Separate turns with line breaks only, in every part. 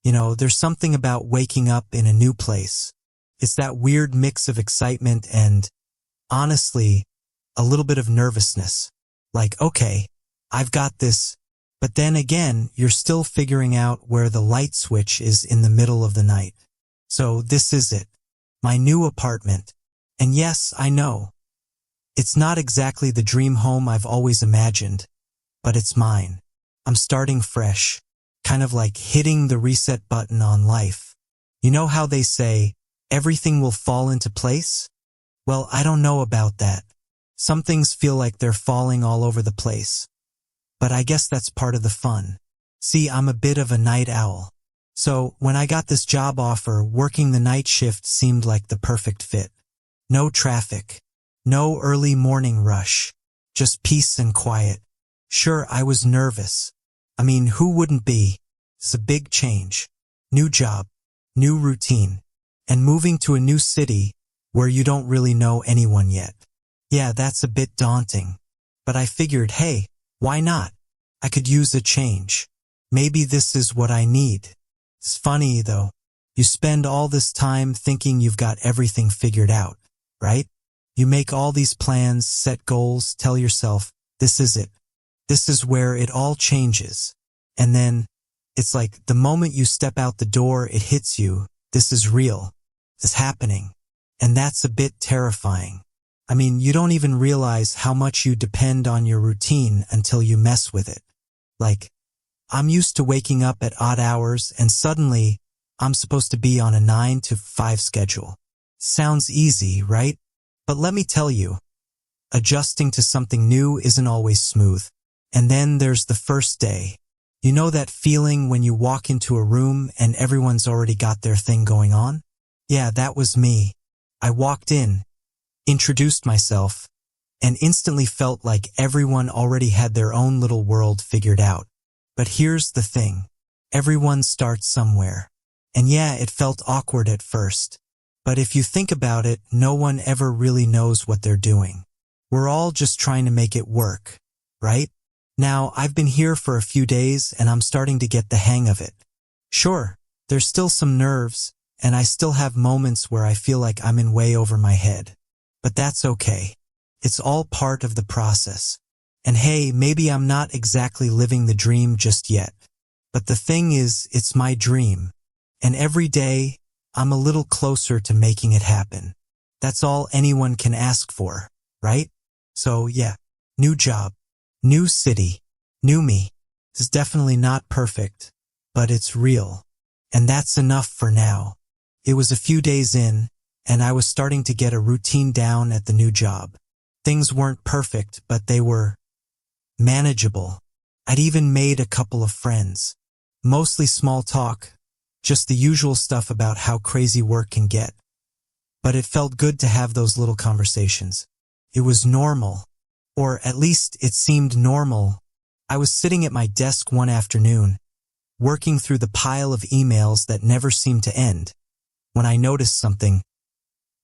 There's something about waking up in a new place. It's that weird mix of excitement and, honestly, a little bit of nervousness. Like, okay, I've got this, but then again, you're still figuring out where the light switch is in the middle of the night. So this is it. My new apartment. And yes, I know. It's not exactly the dream home I've always imagined, but it's mine. I'm starting fresh, kind of like hitting the reset button on life. You know how they say, everything will fall into place? Well, I don't know about that. Some things feel like they're falling all over the place. But I guess that's part of the fun. See, I'm a bit of a night owl. So when I got this job offer, working the night shift seemed like the perfect fit. No traffic. No early morning rush. Just peace and quiet. Sure, I was nervous. I mean, who wouldn't be? It's a big change. New job. New routine. And moving to a new city where you don't really know anyone yet. Yeah, that's a bit daunting. But I figured, hey, why not? I could use a change. Maybe this is what I need. It's funny, though. You spend all this time thinking you've got everything figured out, right? You make all these plans, set goals, tell yourself, this is it. This is where it all changes. And then, it's like the moment you step out the door, it hits you. This is real. It's happening. And that's a bit terrifying. I mean, you don't even realize how much you depend on your routine until you mess with it. Like, I'm used to waking up at odd hours and suddenly I'm supposed to be on a 9 to 5 schedule. Sounds easy, right? But let me tell you, adjusting to something new isn't always smooth. And then there's the first day. You know that feeling when you walk into a room and everyone's already got their thing going on? Yeah, that was me. I walked in, introduced myself, and instantly felt like everyone already had their own little world figured out. But here's the thing. Everyone starts somewhere. And yeah, it felt awkward at first. But if you think about it, no one ever really knows what they're doing. We're all just trying to make it work, right? Now, I've been here for a few days and I'm starting to get the hang of it. Sure, there's still some nerves, and I still have moments where I feel like I'm in way over my head. But that's okay. It's all part of the process. And hey, maybe I'm not exactly living the dream just yet. But the thing is, it's my dream. And every day, I'm a little closer to making it happen. That's all anyone can ask for, right? So yeah, new job, new city, new me. It's definitely not perfect, but it's real. And that's enough for now. It was a few days in, and I was starting to get a routine down at the new job. Things weren't perfect, but they were manageable. I'd even made a couple of friends. Mostly small talk, just the usual stuff about how crazy work can get. But it felt good to have those little conversations. It was normal, or at least it seemed normal. I was sitting at my desk one afternoon, working through the pile of emails that never seemed to end, when I noticed something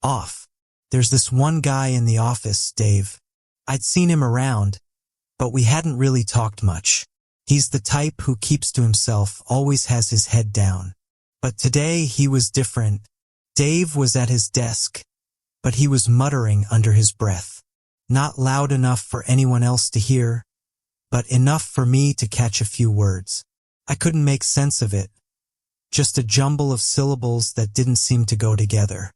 off. There's this one guy in the office, Dave. I'd seen him around, but we hadn't really talked much. He's the type who keeps to himself, always has his head down. But today he was different. Dave was at his desk, but he was muttering under his breath. Not loud enough for anyone else to hear, but enough for me to catch a few words. I couldn't make sense of it. Just a jumble of syllables that didn't seem to go together.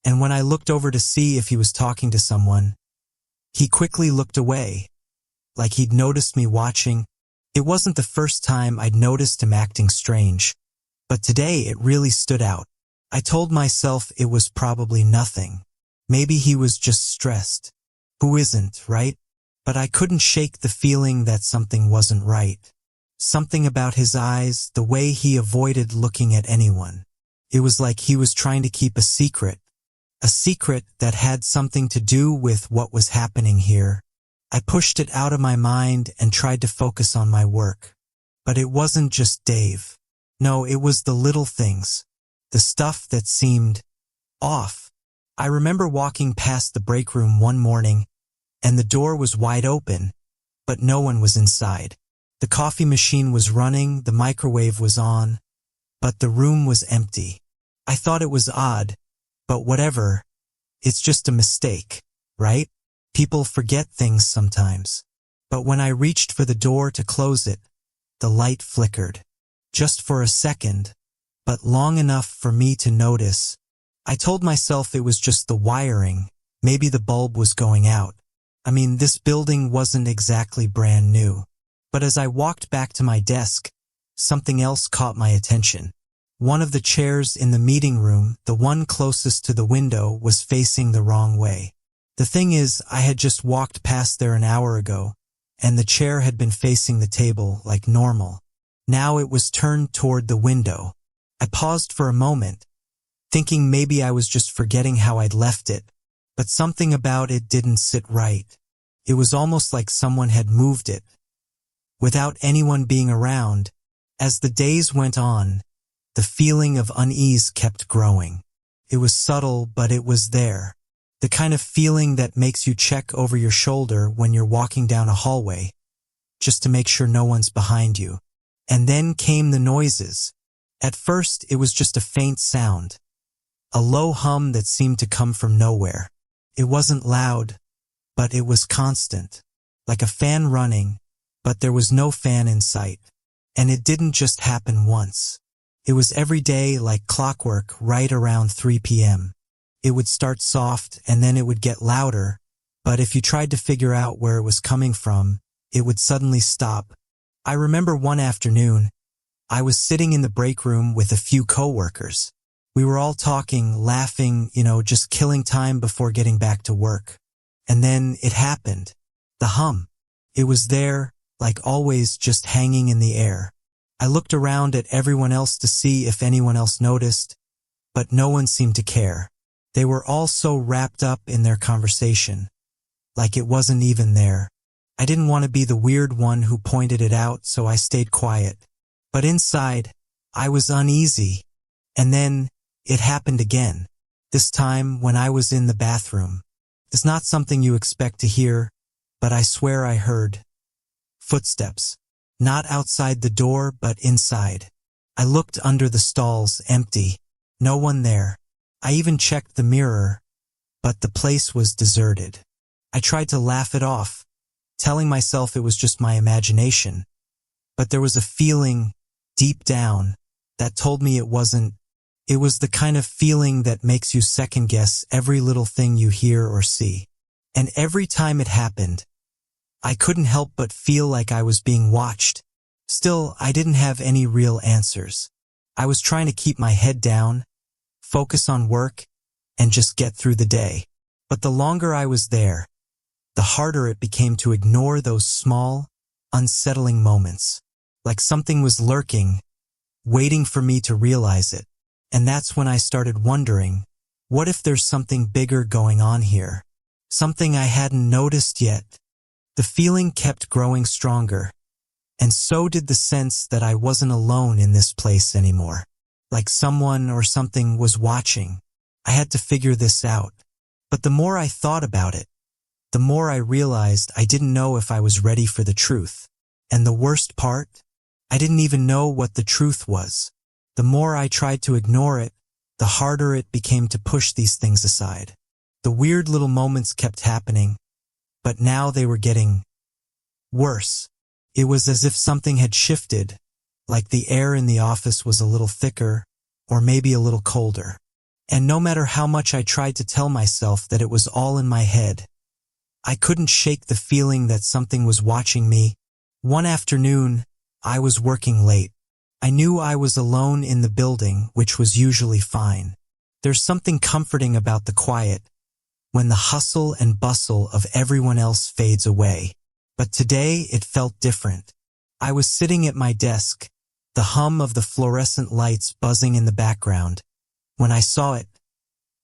And when I looked over to see if he was talking to someone, he quickly looked away, like he'd noticed me watching. It wasn't the first time I'd noticed him acting strange, but today it really stood out. I told myself it was probably nothing. Maybe he was just stressed. Who isn't, right? But I couldn't shake the feeling that something wasn't right. Something about his eyes, the way he avoided looking at anyone. It was like he was trying to keep a secret that had something to do with what was happening here. I pushed it out of my mind and tried to focus on my work. But it wasn't just Dave. No, it was the little things. The stuff that seemed off. I remember walking past the break room one morning, and the door was wide open, but no one was inside. The coffee machine was running, the microwave was on, but the room was empty. I thought it was odd, but whatever, it's just a mistake, right? People forget things sometimes. But when I reached for the door to close it, the light flickered. Just for a second, but long enough for me to notice. I told myself it was just the wiring, maybe the bulb was going out. I mean, this building wasn't exactly brand new. But as I walked back to my desk, something else caught my attention. One of the chairs in the meeting room, the one closest to the window, was facing the wrong way. The thing is, I had just walked past there an hour ago, and the chair had been facing the table like normal. Now it was turned toward the window. I paused for a moment, thinking maybe I was just forgetting how I'd left it, but something about it didn't sit right. It was almost like someone had moved it, without anyone being around. As the days went on, the feeling of unease kept growing. It was subtle, but it was there. The kind of feeling that makes you check over your shoulder when you're walking down a hallway, just to make sure no one's behind you. And then came the noises. At first, it was just a faint sound, a low hum that seemed to come from nowhere. It wasn't loud, but it was constant, like a fan running, but there was no fan in sight. And it didn't just happen once. It was every day like clockwork right around 3 p.m. It would start soft and then it would get louder, but if you tried to figure out where it was coming from, it would suddenly stop. I remember one afternoon, I was sitting in the break room with a few coworkers. We were all talking, laughing, just killing time before getting back to work. And then it happened. The hum. It was there, like always, just hanging in the air. I looked around at everyone else to see if anyone else noticed, but no one seemed to care. They were all so wrapped up in their conversation, like it wasn't even there. I didn't want to be the weird one who pointed it out, so I stayed quiet. But inside, I was uneasy. And then, it happened again. This time, when I was in the bathroom. It's not something you expect to hear, but I swear I heard footsteps. Not outside the door, but inside. I looked under the stalls, empty. No one there. I even checked the mirror, but the place was deserted. I tried to laugh it off, telling myself it was just my imagination. But there was a feeling, deep down, that told me it wasn't. It was the kind of feeling that makes you second-guess every little thing you hear or see. And every time it happened, I couldn't help but feel like I was being watched. Still, I didn't have any real answers. I was trying to keep my head down, focus on work, and just get through the day. But the longer I was there, the harder it became to ignore those small, unsettling moments. Like something was lurking, waiting for me to realize it. And that's when I started wondering, what if there's something bigger going on here? Something I hadn't noticed yet. The feeling kept growing stronger, and so did the sense that I wasn't alone in this place anymore. Like someone or something was watching. I had to figure this out. But the more I thought about it, the more I realized I didn't know if I was ready for the truth. And the worst part? I didn't even know what the truth was. The more I tried to ignore it, the harder it became to push these things aside. The weird little moments kept happening, but now they were getting worse. It was as if something had shifted, like the air in the office was a little thicker, or maybe a little colder. And no matter how much I tried to tell myself that it was all in my head, I couldn't shake the feeling that something was watching me. One afternoon, I was working late. I knew I was alone in the building, which was usually fine. There's something comforting about the quiet, when the hustle and bustle of everyone else fades away. But today it felt different. I was sitting at my desk, the hum of the fluorescent lights buzzing in the background, when I saw it.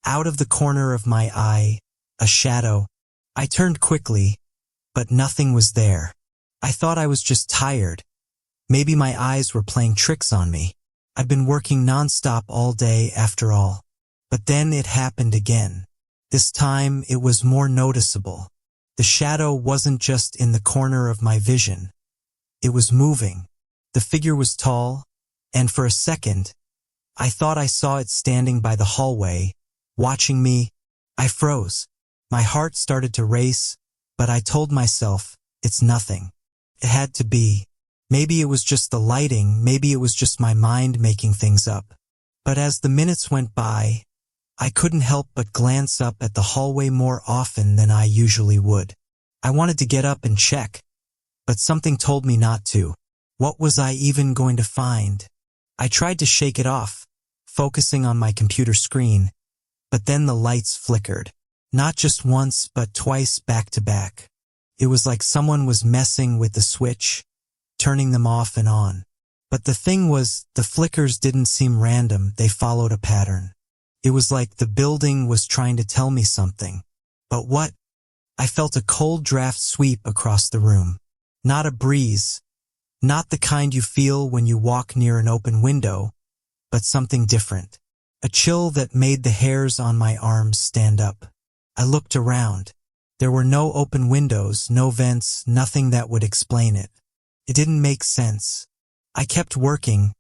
Out of the corner of my eye, a shadow. I turned quickly, but nothing was there. I thought I was just tired. Maybe my eyes were playing tricks on me. I'd been working nonstop all day after all. But then it happened again. This time it was more noticeable. The shadow wasn't just in the corner of my vision. It was moving. The figure was tall, and for a second, I thought I saw it standing by the hallway, watching me. I froze. My heart started to race, but I told myself, it's nothing. It had to be. Maybe it was just the lighting, maybe it was just my mind making things up. But as the minutes went by, I couldn't help but glance up at the hallway more often than I usually would. I wanted to get up and check, but something told me not to. What was I even going to find? I tried to shake it off, focusing on my computer screen, but then the lights flickered. Not just once, but twice back to back. It was like someone was messing with the switch, turning them off and on. But the thing was, the flickers didn't seem random, they followed a pattern. It was like the building was trying to tell me something. But what? I felt a cold draft sweep across the room. Not a breeze, not the kind you feel when you walk near an open window, but something different. A chill that made the hairs on my arms stand up. I looked around. There were no open windows, no vents, nothing that would explain it. It didn't make sense. I kept working,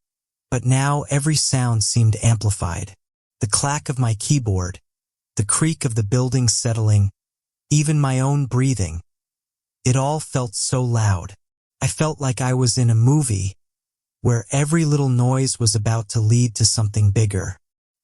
but now every sound seemed amplified. The clack of my keyboard, the creak of the building settling, even my own breathing. It all felt so loud. I felt like I was in a movie where every little noise was about to lead to something bigger.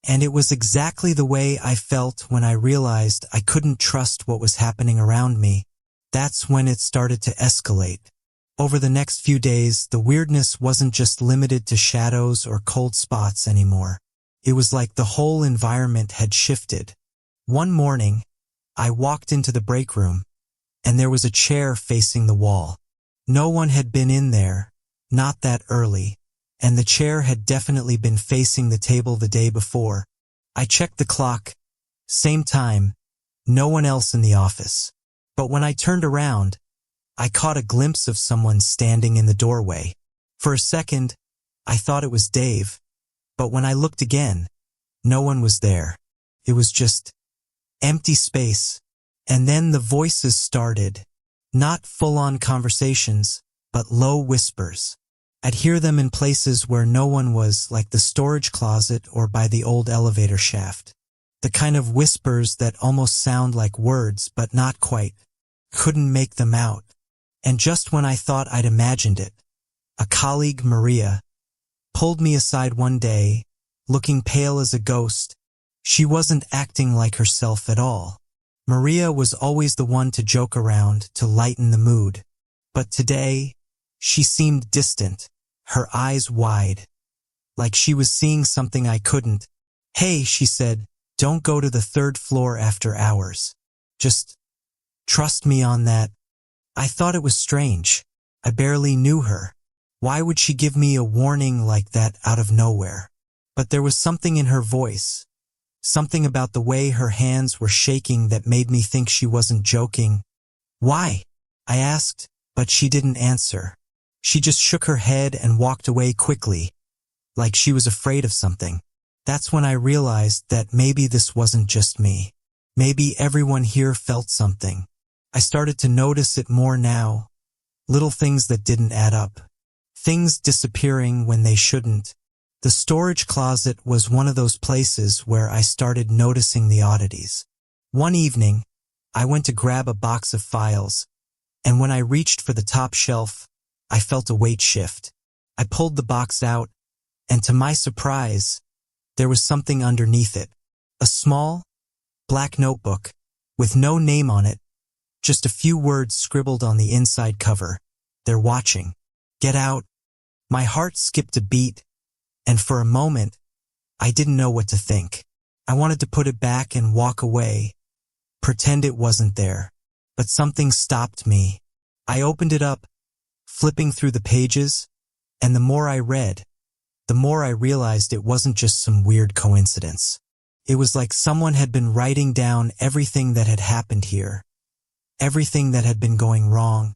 And it was exactly the way I felt when I realized I couldn't trust what was happening around me. That's when it started to escalate. Over the next few days, the weirdness wasn't just limited to shadows or cold spots anymore. It was like the whole environment had shifted. One morning, I walked into the break room, and there was a chair facing the wall. No one had been in there, not that early, and the chair had definitely been facing the table the day before. I checked the clock. Same time, no one else in the office. But when I turned around, I caught a glimpse of someone standing in the doorway. For a second, I thought it was Dave, but when I looked again, no one was there. It was just empty space. And then the voices started. Not full-on conversations, but low whispers. I'd hear them in places where no one was, like the storage closet or by the old elevator shaft. The kind of whispers that almost sound like words, but not quite. Couldn't make them out. And just when I thought I'd imagined it, a colleague, Maria, pulled me aside one day, looking pale as a ghost. She wasn't acting like herself at all. Maria was always the one to joke around, to lighten the mood. But today, she seemed distant, her eyes wide, like she was seeing something I couldn't. "Hey," she said, "don't go to the third floor after hours. Just trust me on that." I thought it was strange. I barely knew her. Why would she give me a warning like that out of nowhere? But there was something in her voice, something about the way her hands were shaking that made me think she wasn't joking. "Why?" I asked, but she didn't answer. She just shook her head and walked away quickly, like she was afraid of something. That's when I realized that maybe this wasn't just me. Maybe everyone here felt something. I started to notice it more now. Little things that didn't add up. Things disappearing when they shouldn't. The storage closet was one of those places where I started noticing the oddities. One evening, I went to grab a box of files, and when I reached for the top shelf, I felt a weight shift. I pulled the box out, and to my surprise, there was something underneath it. A small, black notebook, with no name on it, just a few words scribbled on the inside cover. "They're watching. Get out." My heart skipped a beat, and for a moment, I didn't know what to think. I wanted to put it back and walk away, pretend it wasn't there. But something stopped me. I opened it up, flipping through the pages, and the more I read, the more I realized it wasn't just some weird coincidence. It was like someone had been writing down everything that had happened here, everything that had been going wrong.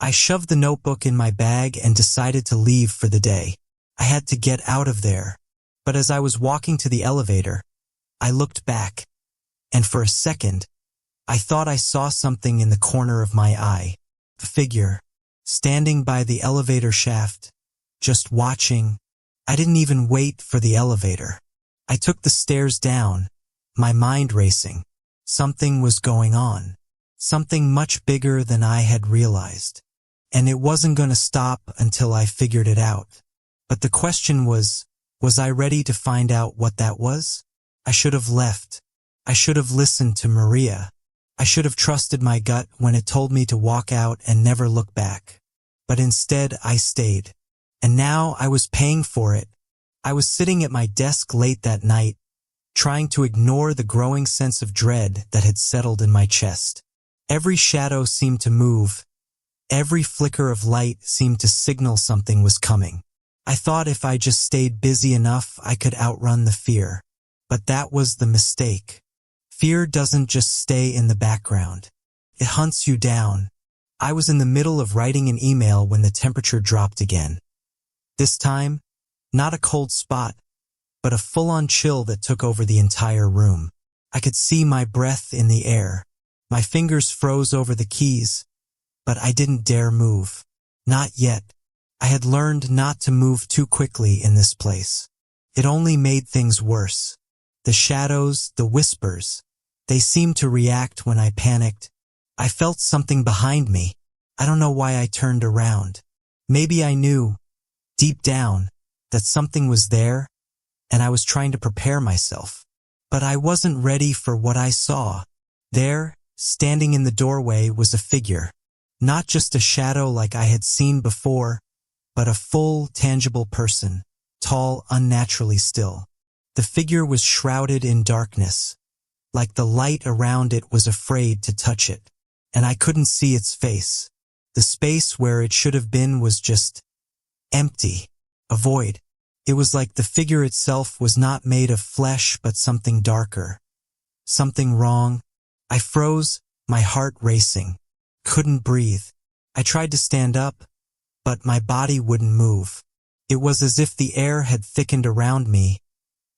I shoved the notebook in my bag and decided to leave for the day. I had to get out of there. But as I was walking to the elevator, I looked back, and for a second, I thought I saw something in the corner of my eye. A figure, standing by the elevator shaft, just watching, I didn't even wait for the elevator. I took the stairs down, my mind racing. Something was going on. Something much bigger than I had realized. And it wasn't going to stop until I figured it out. But the question was I ready to find out what that was? I should have left. I should have listened to Maria. I should have trusted my gut when it told me to walk out and never look back. But instead, I stayed. And now I was paying for it. I was sitting at my desk late that night, trying to ignore the growing sense of dread that had settled in my chest. Every shadow seemed to move. Every flicker of light seemed to signal something was coming. I thought if I just stayed busy enough, I could outrun the fear. But that was the mistake. Fear doesn't just stay in the background. It hunts you down. I was in the middle of writing an email when the temperature dropped again. This time, not a cold spot, but a full-on chill that took over the entire room. I could see my breath in the air. My fingers froze over the keys, but I didn't dare move. Not yet. I had learned not to move too quickly in this place. It only made things worse. The shadows, the whispers, they seemed to react when I panicked. I felt something behind me. I don't know why I turned around. Maybe I knew, deep down, that something was there, and I was trying to prepare myself. But I wasn't ready for what I saw. There, standing in the doorway, was a figure. Not just a shadow like I had seen before, but a full, tangible person, tall, unnaturally still. The figure was shrouded in darkness, like the light around it was afraid to touch it, and I couldn't see its face. The space where it should have been was just empty, a void. It was like the figure itself was not made of flesh but something darker. Something wrong. I froze, my heart racing. Couldn't breathe. I tried to stand up, but my body wouldn't move. It was as if the air had thickened around me,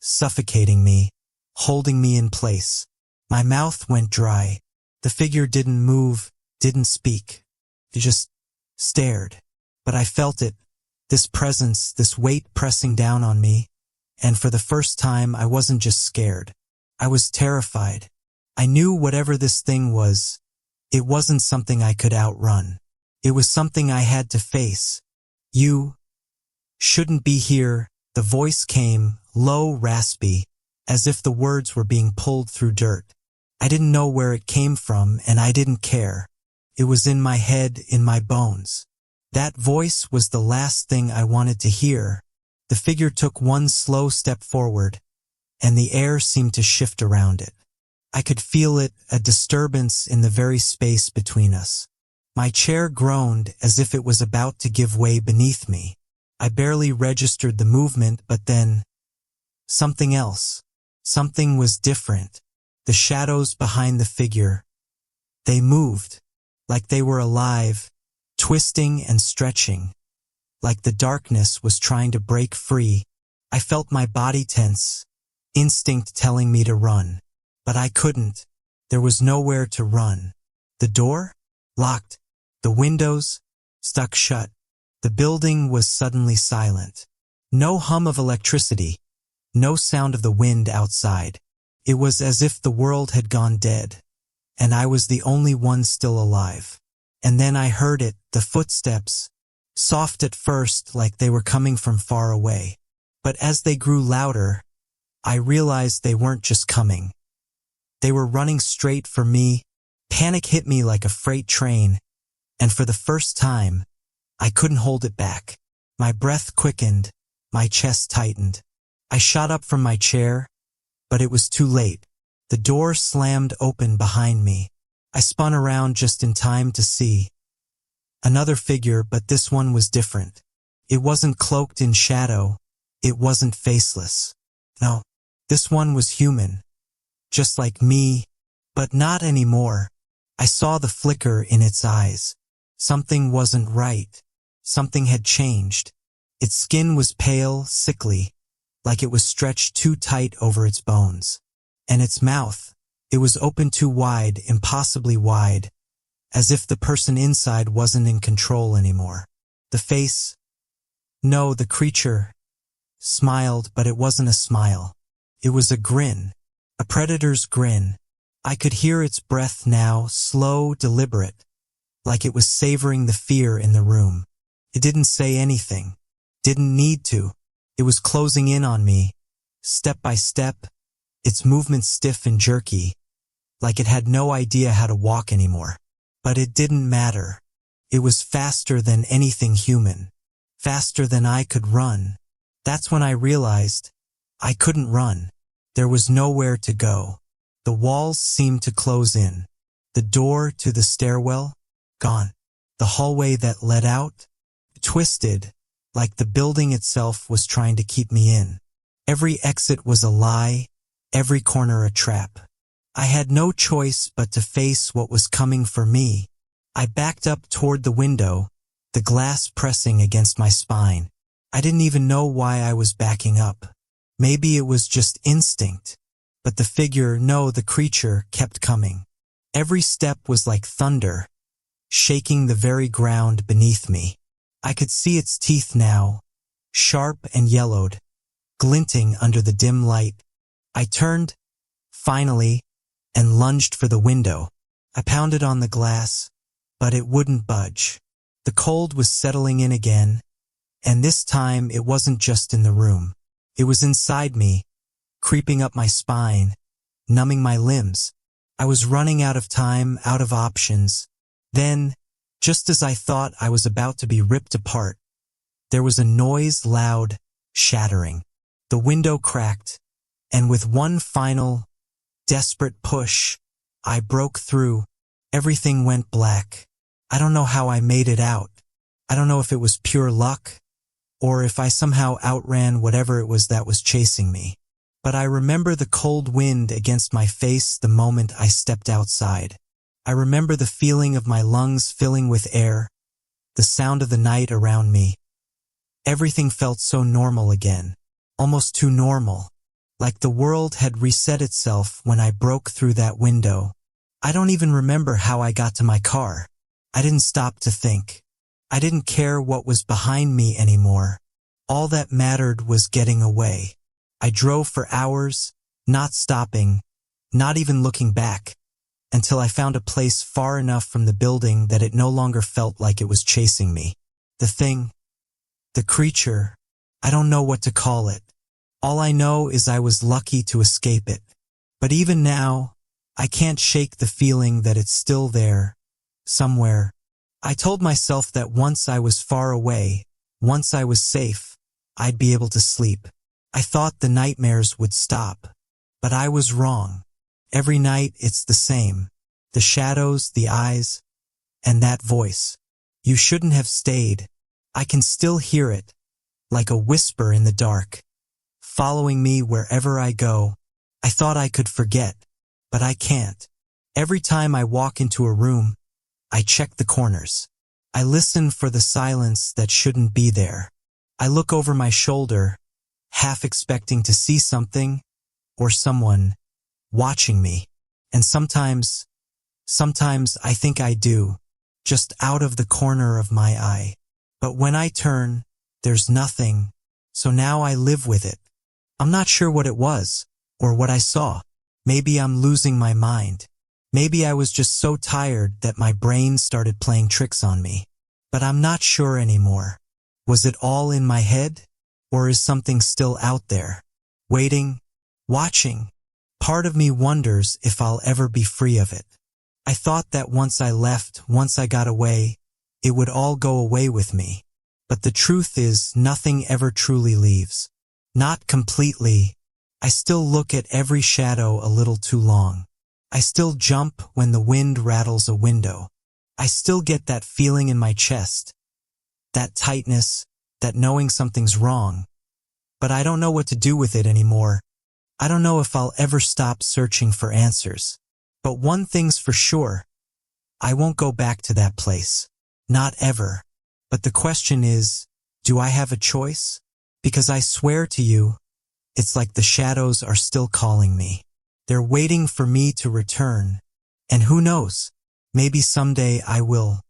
suffocating me, holding me in place. My mouth went dry. The figure didn't move, didn't speak. It just stared. But I felt it, this presence, this weight pressing down on me. And for the first time, I wasn't just scared. I was terrified. I knew whatever this thing was, it wasn't something I could outrun. It was something I had to face. You shouldn't be here. The voice came, low, raspy, as if the words were being pulled through dirt. I didn't know where it came from, and I didn't care. It was in my head, in my bones. That voice was the last thing I wanted to hear. The figure took one slow step forward, and the air seemed to shift around it. I could feel it, a disturbance in the very space between us. My chair groaned as if it was about to give way beneath me. I barely registered the movement, but then something else. Something was different. The shadows behind the figure. They moved, like they were alive, twisting and stretching, like the darkness was trying to break free. I felt my body tense, instinct telling me to run. But I couldn't. There was nowhere to run. The door? Locked. The windows? Stuck shut. The building was suddenly silent. No hum of electricity. No sound of the wind outside. It was as if the world had gone dead, and I was the only one still alive. And then I heard it, the footsteps, soft at first like they were coming from far away. But as they grew louder, I realized they weren't just coming. They were running straight for me. Panic hit me like a freight train, and for the first time, I couldn't hold it back. My breath quickened, my chest tightened. I shot up from my chair, but it was too late. The door slammed open behind me. I spun around just in time to see another figure, but this one was different. It wasn't cloaked in shadow. It wasn't faceless. No, this one was human. Just like me, but not anymore. I saw the flicker in its eyes. Something wasn't right. Something had changed. Its skin was pale, sickly, like it was stretched too tight over its bones. And its mouth, it was open too wide, impossibly wide, as if the person inside wasn't in control anymore. The face, no, the creature, smiled, but it wasn't a smile. It was a grin. A predator's grin. I could hear its breath now, slow, deliberate, like it was savoring the fear in the room. It didn't say anything. Didn't need to. It was closing in on me, step by step, its movements stiff and jerky, like it had no idea how to walk anymore. But it didn't matter. It was faster than anything human. Faster than I could run. That's when I realized I couldn't run. There was nowhere to go. The walls seemed to close in. The door to the stairwell, gone. The hallway that led out, twisted, like the building itself was trying to keep me in. Every exit was a lie, every corner a trap. I had no choice but to face what was coming for me. I backed up toward the window, the glass pressing against my spine. I didn't even know why I was backing up. Maybe it was just instinct. But the figure, no, the creature, kept coming. Every step was like thunder, shaking the very ground beneath me. I could see its teeth now, sharp and yellowed, glinting under the dim light. I turned, finally, and lunged for the window. I pounded on the glass, but it wouldn't budge. The cold was settling in again, and this time it wasn't just in the room. It was inside me, creeping up my spine, numbing my limbs. I was running out of time, out of options. Then, just as I thought I was about to be ripped apart, there was a noise, loud, shattering. The window cracked, and with one final, desperate push, I broke through. Everything went black. I don't know how I made it out. I don't know if it was pure luck, or if I somehow outran whatever it was that was chasing me. But I remember the cold wind against my face the moment I stepped outside. I remember the feeling of my lungs filling with air, the sound of the night around me. Everything felt so normal again, almost too normal, like the world had reset itself when I broke through that window. I don't even remember how I got to my car. I didn't stop to think. I didn't care what was behind me anymore. All that mattered was getting away. I drove for hours, not stopping, not even looking back, until I found a place far enough from the building that it no longer felt like it was chasing me. The thing, the creature, I don't know what to call it. All I know is I was lucky to escape it. But even now, I can't shake the feeling that it's still there, somewhere. I told myself that once I was far away, once I was safe, I'd be able to sleep. I thought the nightmares would stop, but I was wrong. Every night it's the same. The shadows, the eyes, and that voice. You shouldn't have stayed. I can still hear it, like a whisper in the dark, following me wherever I go. I thought I could forget, but I can't. Every time I walk into a room, I check the corners. I listen for the silence that shouldn't be there. I look over my shoulder, half expecting to see something or someone watching me. And sometimes I think I do, just out of the corner of my eye. But when I turn, there's nothing, so now I live with it. I'm not sure what it was, or what I saw. Maybe I'm losing my mind. Maybe I was just so tired that my brain started playing tricks on me. But I'm not sure anymore. Was it all in my head? Or is something still out there, waiting, watching? Part of me wonders if I'll ever be free of it. I thought that once I left, once I got away, it would all go away with me. But the truth is, nothing ever truly leaves. Not completely. I still look at every shadow a little too long. I still jump when the wind rattles a window. I still get that feeling in my chest, that tightness, that knowing something's wrong. But I don't know what to do with it anymore. I don't know if I'll ever stop searching for answers. But one thing's for sure, I won't go back to that place. Not ever. But the question is, do I have a choice? Because I swear to you, it's like the shadows are still calling me. They're waiting for me to return. And who knows, maybe someday I will.